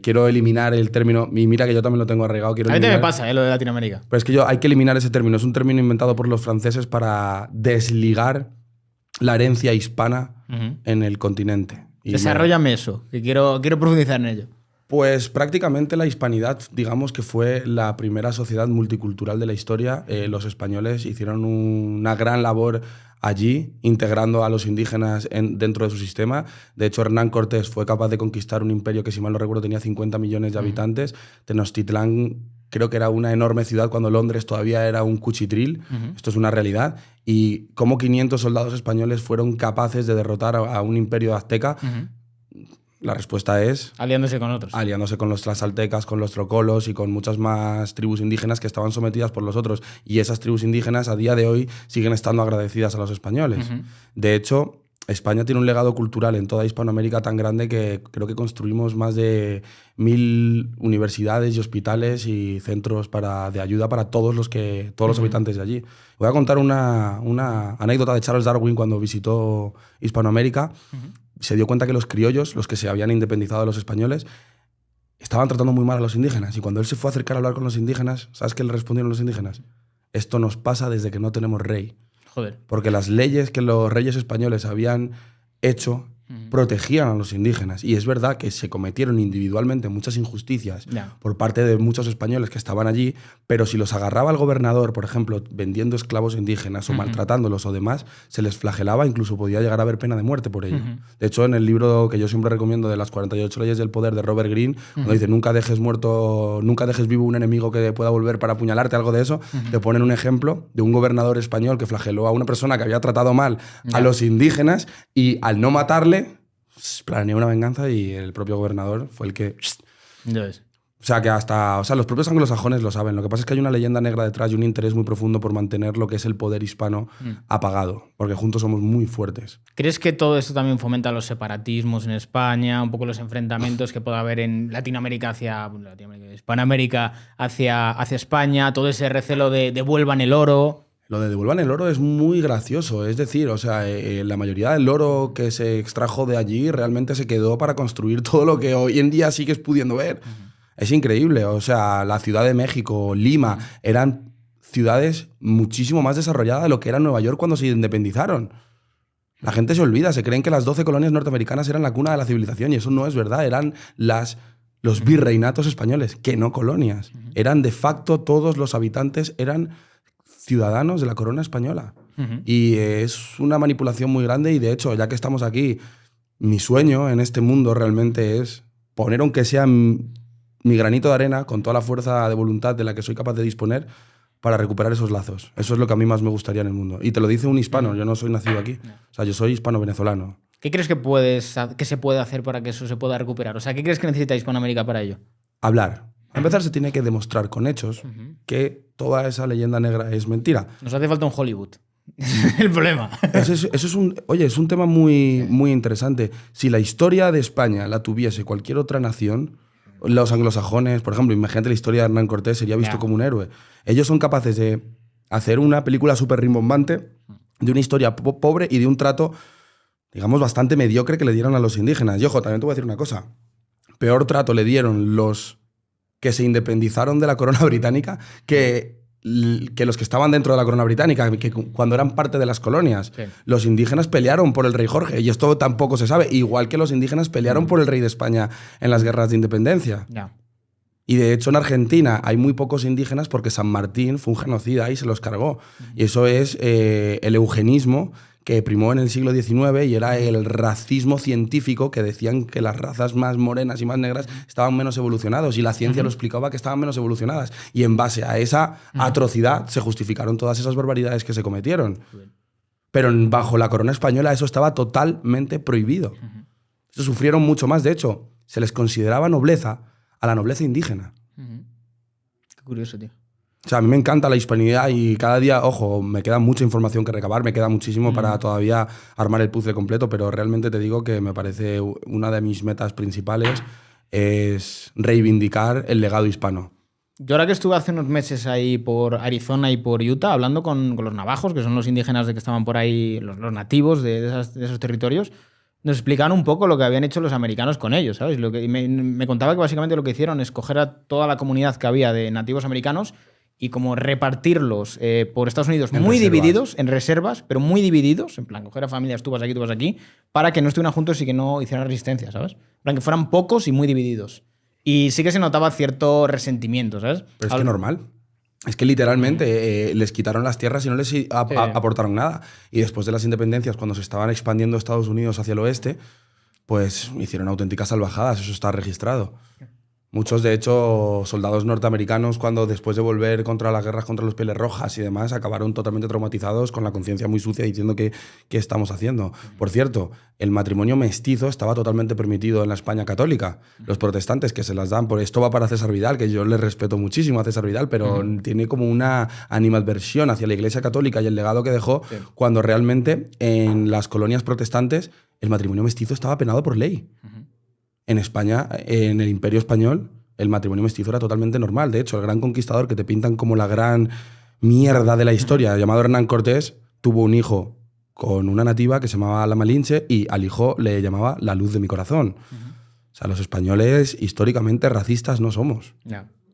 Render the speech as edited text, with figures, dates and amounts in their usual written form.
Quiero eliminar el término, y mira que yo también lo tengo arraigado. A mí también me pasa, lo de Latinoamérica. Pero es que hay que eliminar ese término. Es un término inventado por los franceses para desligar la herencia hispana en el continente. Desarróllame eso, que quiero profundizar en ello. Pues prácticamente la hispanidad, digamos que fue la primera sociedad multicultural de la historia. Los españoles hicieron una gran labor allí, integrando a los indígenas dentro de su sistema. De hecho, Hernán Cortés fue capaz de conquistar un imperio que, si mal no recuerdo, tenía 50 millones de habitantes. Tenochtitlán creo que era una enorme ciudad cuando Londres todavía era un cuchitril. Esto es una realidad. Y cómo 500 soldados españoles fueron capaces de derrotar a un imperio azteca. La respuesta es... aliándose con otros. Aliándose con los tlaxaltecas, con los trocolos y con muchas más tribus indígenas que estaban sometidas por los otros. Y esas tribus indígenas a día de hoy siguen estando agradecidas a los españoles. De hecho, España tiene un legado cultural en toda Hispanoamérica tan grande que creo que construimos más de 1000 universidades y hospitales y centros de ayuda para todos los habitantes de allí. Voy a contar una anécdota de Charles Darwin cuando visitó Hispanoamérica. Se dio cuenta que los criollos, los que se habían independizado de los españoles, estaban tratando muy mal a los indígenas. Y cuando él se fue a acercar a hablar con los indígenas, ¿sabes qué le respondieron los indígenas? Esto nos pasa desde que no tenemos rey. Joder. Porque las leyes que los reyes españoles habían hecho protegían a los indígenas. Y es verdad que se cometieron individualmente muchas injusticias por parte de muchos españoles que estaban allí, pero si los agarraba el gobernador, por ejemplo, vendiendo esclavos indígenas o maltratándolos o demás, se les flagelaba, incluso podía llegar a haber pena de muerte por ello. De hecho, en el libro que yo siempre recomiendo de las 48 leyes del poder de Robert Greene, cuando dice nunca dejes vivo un enemigo que pueda volver para apuñalarte, algo de eso, te ponen un ejemplo de un gobernador español que flageló a una persona que había tratado mal a los indígenas y al no matarle, planeó una venganza y el propio gobernador fue el que... O sea, que los propios anglosajones lo saben. Lo que pasa es que hay una leyenda negra detrás y un interés muy profundo por mantener lo que es el poder hispano apagado, porque juntos somos muy fuertes. ¿Crees que todo esto también fomenta los separatismos en España, un poco los enfrentamientos que pueda haber en Hispanoamérica hacia España, todo ese recelo de devuelvan el oro? Lo de devuelvan el oro es muy gracioso. Es decir, la mayoría del oro que se extrajo de allí realmente se quedó para construir todo lo que hoy en día sigues pudiendo ver. Es increíble. O sea, la Ciudad de México, Lima, eran ciudades muchísimo más desarrolladas de lo que era Nueva York cuando se independizaron. La gente se olvida, se creen que las 12 colonias norteamericanas eran la cuna de la civilización y eso no es verdad. Eran los virreinatos españoles, que no colonias. Eran de facto todos los habitantes, eran ciudadanos de la corona española. Y es una manipulación muy grande y, de hecho, ya que estamos aquí, mi sueño en este mundo realmente es poner, aunque sea mi granito de arena, con toda la fuerza de voluntad de la que soy capaz de disponer, para recuperar esos lazos. Eso es lo que a mí más me gustaría en el mundo. Y te lo dice un hispano, yo no soy nacido aquí. O sea, yo soy hispano-venezolano. ¿Qué crees que se puede hacer para que eso se pueda recuperar? O sea, ¿qué crees que necesita Hispanoamérica para ello? Hablar. A empezar, se tiene que demostrar con hechos que toda esa leyenda negra es mentira. Nos hace falta un Hollywood. El problema. Eso es un tema muy, muy interesante. Si la historia de España la tuviese cualquier otra nación, los anglosajones, por ejemplo, imagínate la historia de Hernán Cortés, sería visto como un héroe. Ellos son capaces de hacer una película súper rimbombante de una historia pobre y de un trato, digamos, bastante mediocre que le dieron a los indígenas. Y ojo, también te voy a decir una cosa. Peor trato le dieron los que se independizaron de la corona británica que los que estaban dentro de la corona británica, que cuando eran parte de las colonias. Sí. Los indígenas pelearon por el rey Jorge, y esto tampoco se sabe, igual que los indígenas pelearon por el rey de España en las guerras de independencia. Y de hecho en Argentina hay muy pocos indígenas porque San Martín fue un genocida y se los cargó. Y eso es el eugenismo que primó en el siglo XIX y era el racismo científico, que decían que las razas más morenas y más negras estaban menos evolucionadas, y la ciencia lo explicaba que estaban menos evolucionadas. Y en base a esa atrocidad se justificaron todas esas barbaridades que se cometieron. Pero bajo la corona española eso estaba totalmente prohibido. Eso sufrieron mucho más. De hecho, se les consideraba nobleza a la nobleza indígena. Qué curioso, tío. O sea, a mí me encanta la hispanidad y cada día, ojo, me queda mucha información que recabar, me queda muchísimo para todavía armar el puzzle completo, pero realmente te digo que me parece una de mis metas principales es reivindicar el legado hispano. Yo ahora que estuve hace unos meses ahí por Arizona y por Utah hablando con los navajos, que son los indígenas de que estaban por ahí, los nativos de esos territorios, nos explicaban un poco lo que habían hecho los americanos con ellos, ¿sabes? Me contaba que básicamente lo que hicieron es coger a toda la comunidad que había de nativos americanos y como repartirlos por Estados Unidos muy divididos, en reservas, pero muy divididos, en plan, coger a familias, tú vas aquí, para que no estuvieran juntos y que no hicieran resistencia, ¿sabes? En plan, que fueran pocos y muy divididos. Y sí que se notaba cierto resentimiento, ¿sabes? Pero es que normal. Es que literalmente les quitaron las tierras y no les aportaron nada. Y después de las independencias, cuando se estaban expandiendo Estados Unidos hacia el oeste, pues hicieron auténticas salvajadas, eso está registrado. Muchos, de hecho, soldados norteamericanos, cuando después de volver contra las guerras contra los Pieles Rojas y demás, acabaron totalmente traumatizados, con la conciencia muy sucia, diciendo qué estamos haciendo. Por cierto, el matrimonio mestizo estaba totalmente permitido en la España católica. Los protestantes que se las dan, por esto va para César Vidal, que yo le respeto muchísimo a César Vidal, pero tiene como una animadversión hacia la Iglesia católica y el legado que dejó, cuando realmente en las colonias protestantes el matrimonio mestizo estaba penado por ley. En España, en el Imperio Español, el matrimonio mestizo era totalmente normal. De hecho, el gran conquistador que te pintan como la gran mierda de la historia, llamado Hernán Cortés, tuvo un hijo con una nativa que se llamaba la Malinche y al hijo le llamaba la luz de mi corazón. O sea, los españoles históricamente racistas no somos.